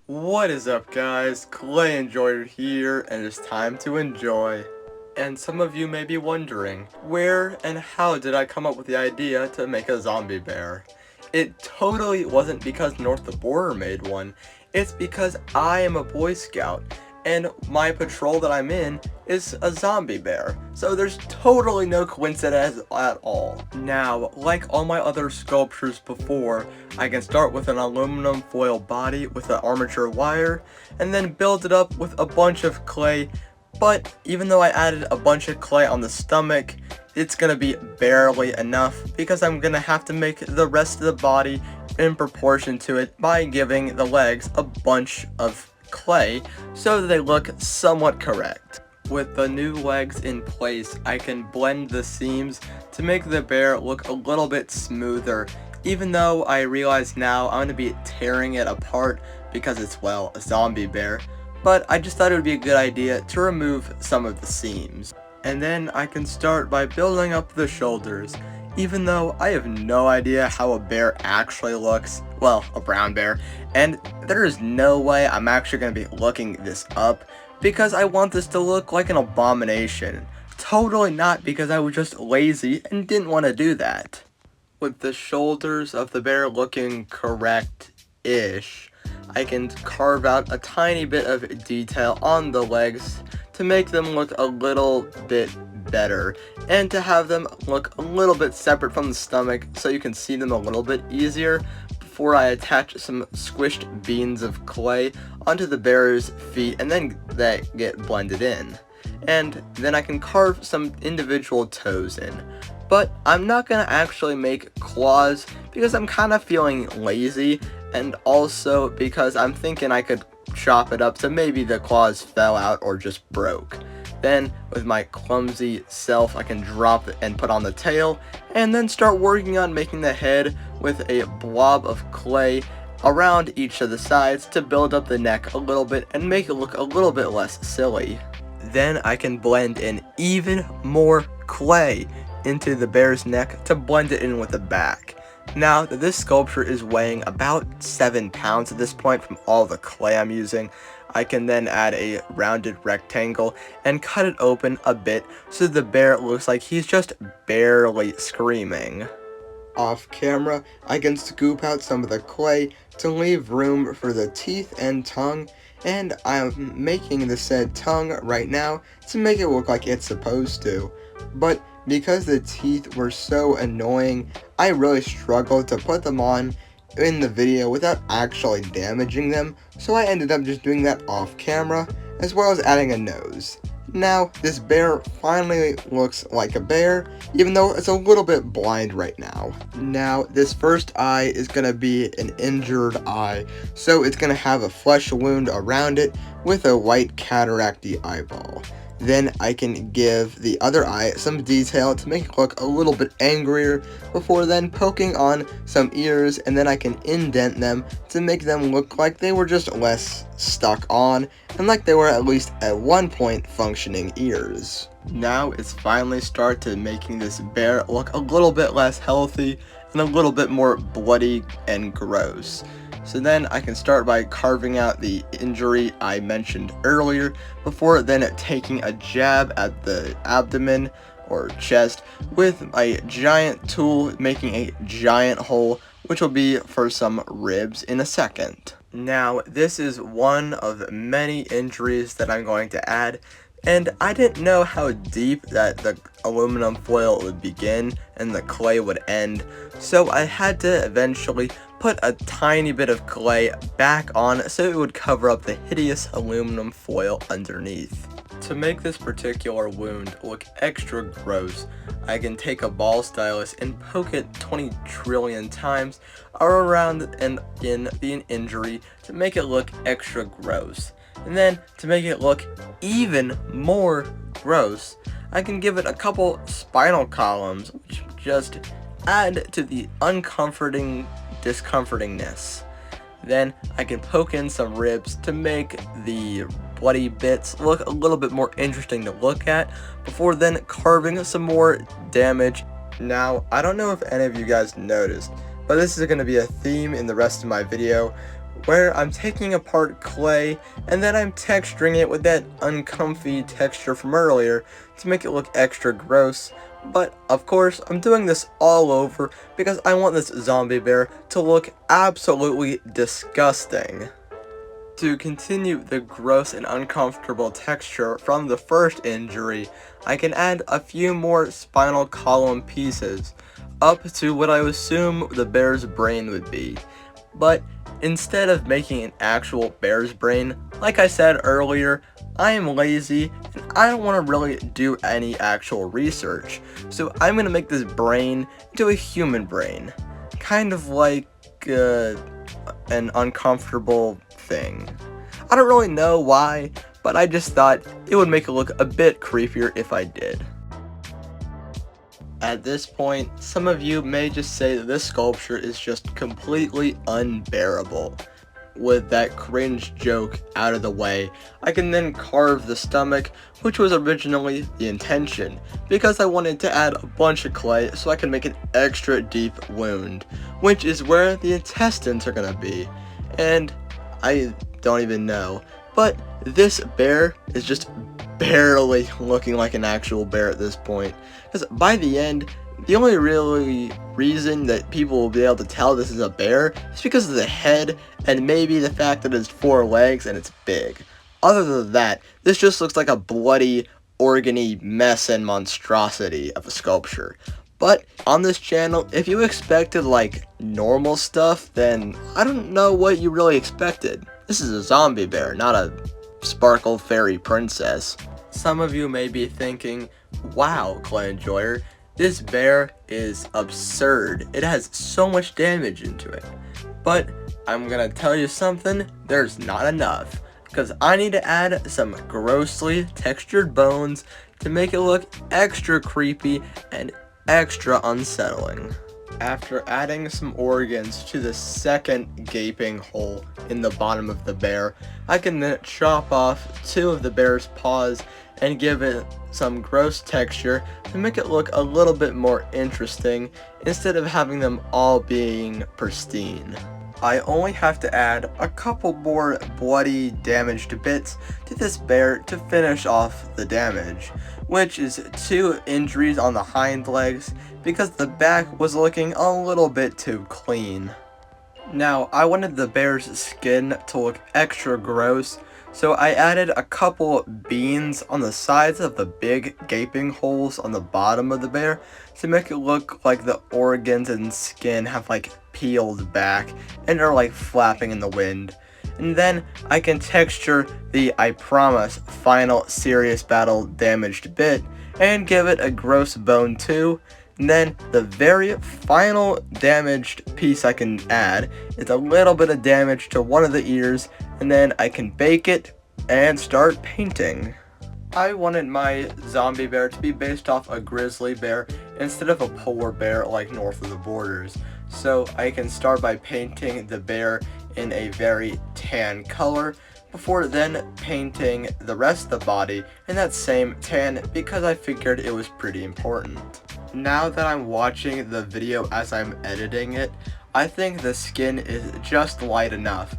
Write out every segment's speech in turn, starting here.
What is up, guys? Clay Enjoyer here, and it's time to enjoy. And some of you may be wondering, where and how did I come up with the idea to make a zombie bear? It totally wasn't because North the Border made one. It's because I am a Boy Scout, and my patrol that I'm in is a zombie bear. So there's totally no coincidence at all. Now, like all my other sculptures before, I can start with an aluminum foil body with an armature wire, and then build it up with a bunch of clay. But even though I added a bunch of clay on the stomach, it's gonna be barely enough because I'm gonna have to make the rest of the body in proportion to it by giving the legs a bunch of clay so that they look somewhat correct. With the new legs in place, I can blend the seams to make the bear look a little bit smoother, even though I realize now I'm going to be tearing it apart because it's, well, a zombie bear. But I just thought it would be a good idea to remove some of the seams. And then I can start by building up the shoulders, even though I have no idea how a bear actually looks. Well, a brown bear. And there is no way I'm actually going to be looking this up because I want this to look like an abomination. Totally not because I was just lazy and didn't want to do that. With the shoulders of the bear looking correct-ish, I can carve out a tiny bit of detail on the legs to make them look a little bit better and to have them look a little bit separate from the stomach so you can see them a little bit easier before I attach some squished beans of clay onto the bear's feet, and then they get blended in. And then I can carve some individual toes in. But I'm not going to actually make claws because I'm kind of feeling lazy, and also because I'm thinking I could chop it up so maybe the claws fell out or just broke. Then, with my clumsy self, I can drop it and put on the tail, and then start working on making the head with a blob of clay around each of the sides to build up the neck a little bit and make it look a little bit less silly. Then I can blend in even more clay into the bear's neck to blend it in with the back. Now that this sculpture is weighing about 7 pounds at this point from all the clay I'm using, I can then add a rounded rectangle and cut it open a bit so the bear looks like he's just barely screaming. Off camera, I can scoop out some of the clay to leave room for the teeth and tongue, and I'm making the said tongue right now to make it look like it's supposed to. But because the teeth were so annoying, I really struggled to put them on in the video without actually damaging them, so I ended up just doing that off camera, as well as adding a nose. Now, this bear finally looks like a bear, even though it's a little bit blind right now. Now, this first eye is going to be an injured eye, so it's going to have a flesh wound around it with a white cataracty eyeball. Then I can give the other eye some detail to make it look a little bit angrier before then poking on some ears, and then I can indent them to make them look like they were just less stuck on and like they were at least at one point functioning ears. Now it's finally started making this bear look a little bit less healthy and a little bit more bloody and gross. So then I can start by carving out the injury I mentioned earlier before then taking a jab at the abdomen or chest with a giant tool, making a giant hole, which will be for some ribs in a second. Now, this is one of many injuries that I'm going to add, and I didn't know how deep that the aluminum foil would begin and the clay would end, so I had to eventually put a tiny bit of clay back on so it would cover up the hideous aluminum foil underneath. To make this particular wound look extra gross, I can take a ball stylus and poke it 20 trillion times around and in the injury to make it look extra gross. And then, to make it look even more gross, I can give it a couple spinal columns, which just add to the discomfortingness. Then I can poke in some ribs to make the bloody bits look a little bit more interesting to look at before then carving some more damage. Now, I don't know if any of you guys noticed, but this is going to be a theme in the rest of my video where I'm taking apart clay and then I'm texturing it with that uncomfy texture from earlier to make it look extra gross. But of course, I'm doing this all over because I want this zombie bear to look absolutely disgusting. To continue the gross and uncomfortable texture from the first injury, I can add a few more spinal column pieces, up to what I assume the bear's brain would be. But instead of making an actual bear's brain, like I said earlier, I am lazy and I don't want to really do any actual research. So I'm going to make this brain into a human brain. Kind of like an uncomfortable thing. I don't really know why, but I just thought it would make it look a bit creepier if I did. At this point, some of you may just say that this sculpture is just completely unbearable. With that cringe joke out of the way, I can then carve the stomach, which was originally the intention, because I wanted to add a bunch of clay so I can make an extra deep wound, which is where the intestines are gonna be. And I don't even know, but this bear is just barely looking like an actual bear at this point, because by the end, the only really reason that people will be able to tell this is a bear is because of the head and maybe the fact that it's 4 legs and it's big. Other than that, this just looks like a bloody, organy mess and monstrosity of a sculpture. But on this channel, if you expected like normal stuff, then I don't know what you really expected. This is a zombie bear, not a sparkle fairy princess. Some of you may be thinking, wow, Clay Enjoyer, this bear is absurd. It has so much damage into it. But I'm gonna tell you something, there's not enough. Because I need to add some grossly textured bones to make it look extra creepy and extra unsettling. After adding some organs to the second gaping hole in the bottom of the bear, I can then chop off 2 of the bear's paws and give it some gross texture to make it look a little bit more interesting instead of having them all being pristine. I only have to add a couple more bloody damaged bits to this bear to finish off the damage, which is 2 injuries on the hind legs because the back was looking a little bit too clean. Now, I wanted the bear's skin to look extra gross, so I added a couple beans on the sides of the big gaping holes on the bottom of the bear to make it look like the organs and skin have like peeled back and are like flapping in the wind. And then I can texture the I promise final serious battle damaged bit and give it a gross bone too. And then the very final damaged piece I can add is a little bit of damage to one of the ears, and then I can bake it and start painting. I wanted my zombie bear to be based off a grizzly bear instead of a polar bear like north of the borders. So I can start by painting the bear in a very tan color before then painting the rest of the body in that same tan because I figured it was pretty important. Now that I'm watching the video as I'm editing it, I think the skin is just light enough,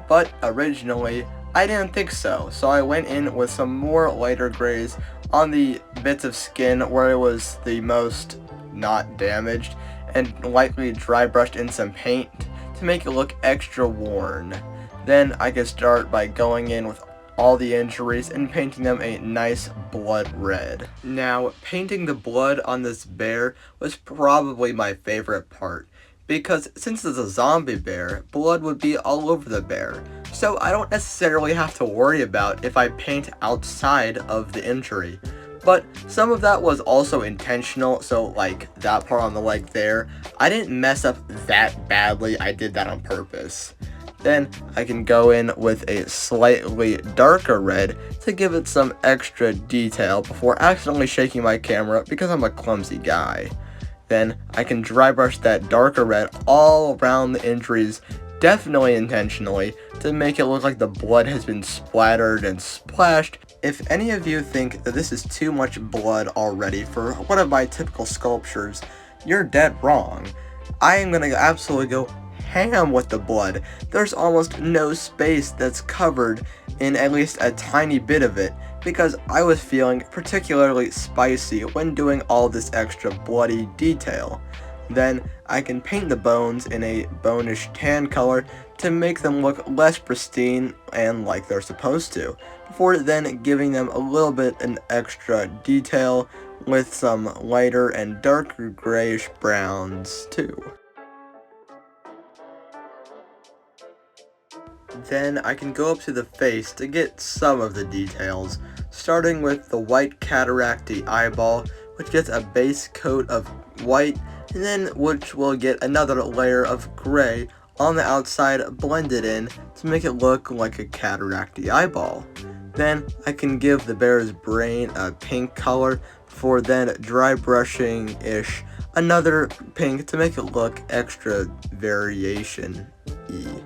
but originally I didn't think so, so I went in with some more lighter grays on the bits of skin where it was the most not damaged and lightly dry brushed in some paint to make it look extra worn. Then I could start by going in with all the injuries and painting them a nice blood red. Now, painting the blood on this bear was probably my favorite part, because since it's a zombie bear, blood would be all over the bear, so I don't necessarily have to worry about if I paint outside of the injury. But some of that was also intentional, so like that part on the leg there, I didn't mess up that badly, I did that on purpose. Then I can go in with a slightly darker red to give it some extra detail before accidentally shaking my camera because I'm a clumsy guy. Then I can dry brush that darker red all around the injuries, definitely intentionally, to make it look like the blood has been splattered and splashed. If any of you think that this is too much blood already for one of my typical sculptures, you're dead wrong. I am going to absolutely go ham with the blood. There's almost no space that's covered in at least a tiny bit of it, because I was feeling particularly spicy when doing all this extra bloody detail. Then I can paint the bones in a bonish tan color to make them look less pristine and like they're supposed to, before then giving them a little bit an extra detail with some lighter and darker grayish browns too. Then I can go up to the face to get some of the details, starting with the white cataracty eyeball, which gets a base coat of white, and then which will get another layer of gray on the outside blended in to make it look like a cataracty eyeball. Then I can give the bear's brain a pink color before then dry brushing-ish another pink to make it look extra variation-y.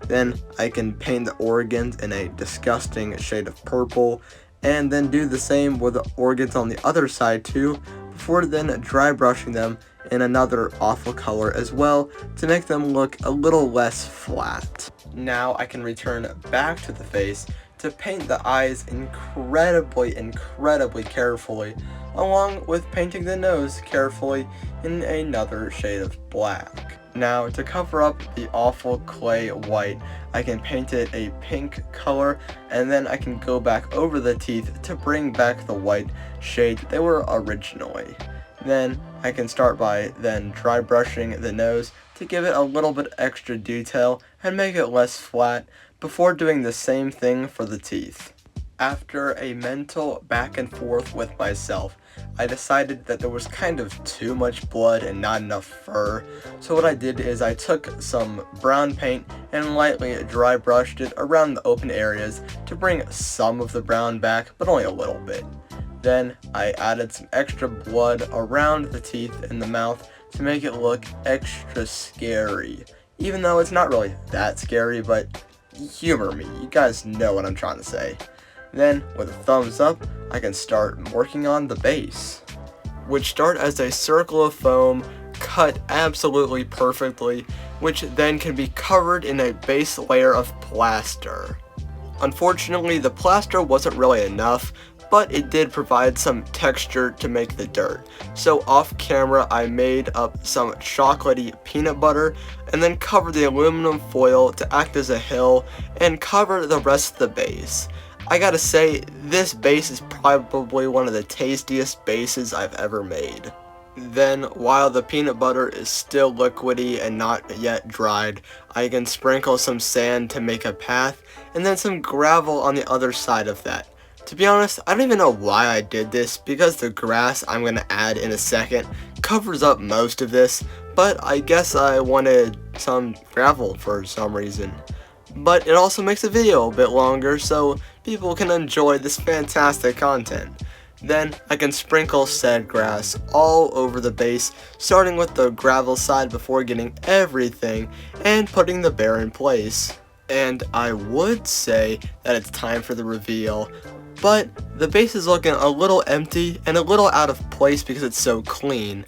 Then I can paint the organs in a disgusting shade of purple, and then do the same with the organs on the other side too, before then dry brushing them in another awful color as well to make them look a little less flat. Now I can return back to the face to paint the eyes incredibly carefully, along with painting the nose carefully in another shade of black. Now, to cover up the awful clay white, I can paint it a pink color, and then I can go back over the teeth to bring back the white shade they were originally. Then I can start by then dry brushing the nose to give it a little bit extra detail and make it less flat before doing the same thing for the teeth. After a mental back and forth with myself, I decided that there was kind of too much blood and not enough fur, so what I did is I took some brown paint and lightly dry brushed it around the open areas to bring some of the brown back, but only a little bit. Then I added some extra blood around the teeth and the mouth to make it look extra scary, even though it's not really that scary, but humor me, you guys know what I'm trying to say. Then, with a thumbs up, I can start working on the base, which start as a circle of foam cut absolutely perfectly, which then can be covered in a base layer of plaster. Unfortunately, the plaster wasn't really enough, but it did provide some texture to make the dirt. So off camera, I made up some chocolatey peanut butter and then covered the aluminum foil to act as a hill and cover the rest of the base. I gotta say, this base is probably one of the tastiest bases I've ever made. Then, while the peanut butter is still liquidy and not yet dried, I can sprinkle some sand to make a path, and then some gravel on the other side of that. To be honest, I don't even know why I did this, because the grass I'm going to add in a second covers up most of this, but I guess I wanted some gravel for some reason. But it also makes the video a bit longer, so people can enjoy this fantastic content. Then I can sprinkle said grass all over the base, starting with the gravel side before getting everything and putting the bear in place. And I would say that it's time for the reveal, but the base is looking a little empty and a little out of place because it's so clean.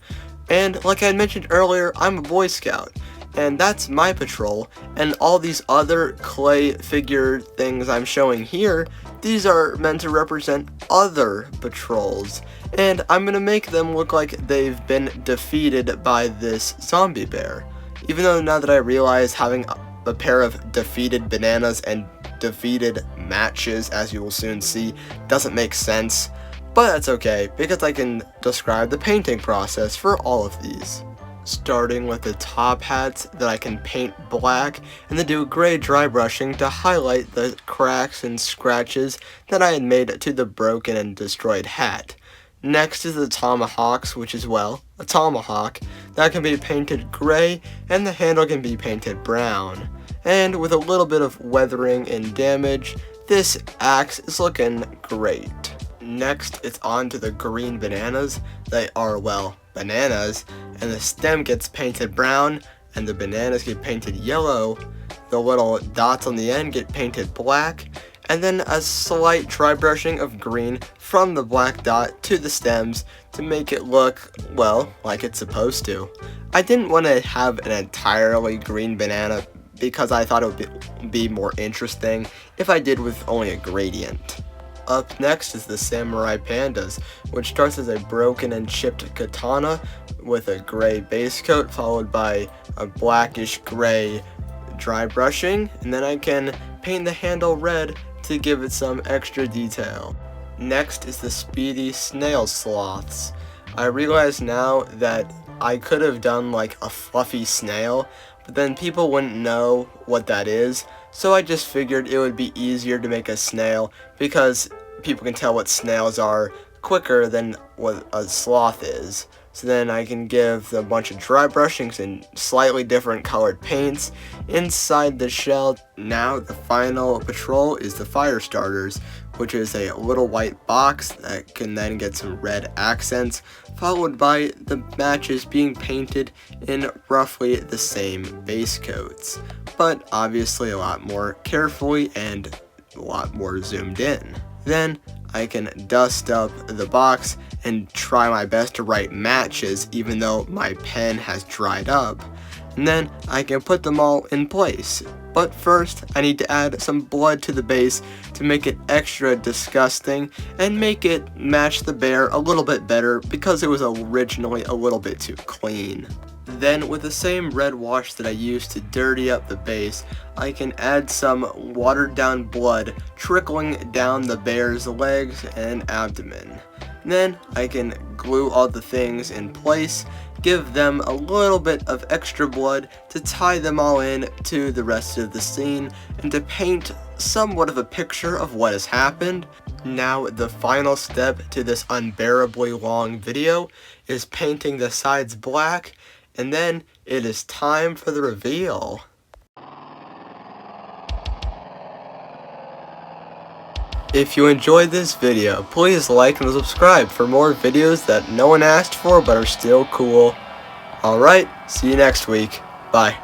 And like I mentioned earlier, I'm a Boy Scout, and that's my patrol, and all these other clay figure things I'm showing here, these are meant to represent other patrols, and I'm gonna make them look like they've been defeated by this zombie bear. Even though now that I realize having a pair of defeated bananas and defeated matches, as you will soon see, doesn't make sense, but that's okay, because I can describe the painting process for all of these. Starting with the top hats that I can paint black, and then do gray dry brushing to highlight the cracks and scratches that I had made to the broken and destroyed hat. Next is the tomahawks, which is, well, a tomahawk that can be painted gray, and the handle can be painted brown. And with a little bit of weathering and damage, this axe is looking great. Next, it's on to the green bananas. They are, well, bananas, and the stem gets painted brown, and the bananas get painted yellow. The little dots on the end get painted black, and then a slight dry brushing of green from the black dot to the stems to make it look, well, like it's supposed to. I didn't want to have an entirely green banana because I thought it would be more interesting if I did with only a gradient. Up next is the Samurai Pandas, which starts as a broken and chipped katana with a gray base coat followed by a blackish gray dry brushing, and then I can paint the handle red to give it some extra detail. Next is the Speedy Snail Sloths. I realize now that I could have done like a fluffy snail, but then people wouldn't know what that is, so I just figured it would be easier to make a snail because people can tell what snails are quicker than what a sloth is. So then I can give a bunch of dry brushings and slightly different colored paints inside the shell. Now the final patrol is the fire starters, which is a little white box that can then get some red accents, followed by the matches being painted in roughly the same base coats, but obviously a lot more carefully and a lot more zoomed in. Then I can dust up the box and try my best to write matches even though my pen has dried up. And then I can put them all in place. But first, I need to add some blood to the base to make it extra disgusting and make it match the bear a little bit better because it was originally a little bit too clean. Then with the same red wash that I used to dirty up the base, I can add some watered down blood trickling down the bear's legs and abdomen. Then I can glue all the things in place, give them a little bit of extra blood to tie them all in to the rest of the scene and to paint somewhat of a picture of what has happened. Now the final step to this unbearably long video is painting the sides black, and then it is time for the reveal. If you enjoyed this video, please like and subscribe for more videos that no one asked for but are still cool. Alright, see you next week. Bye.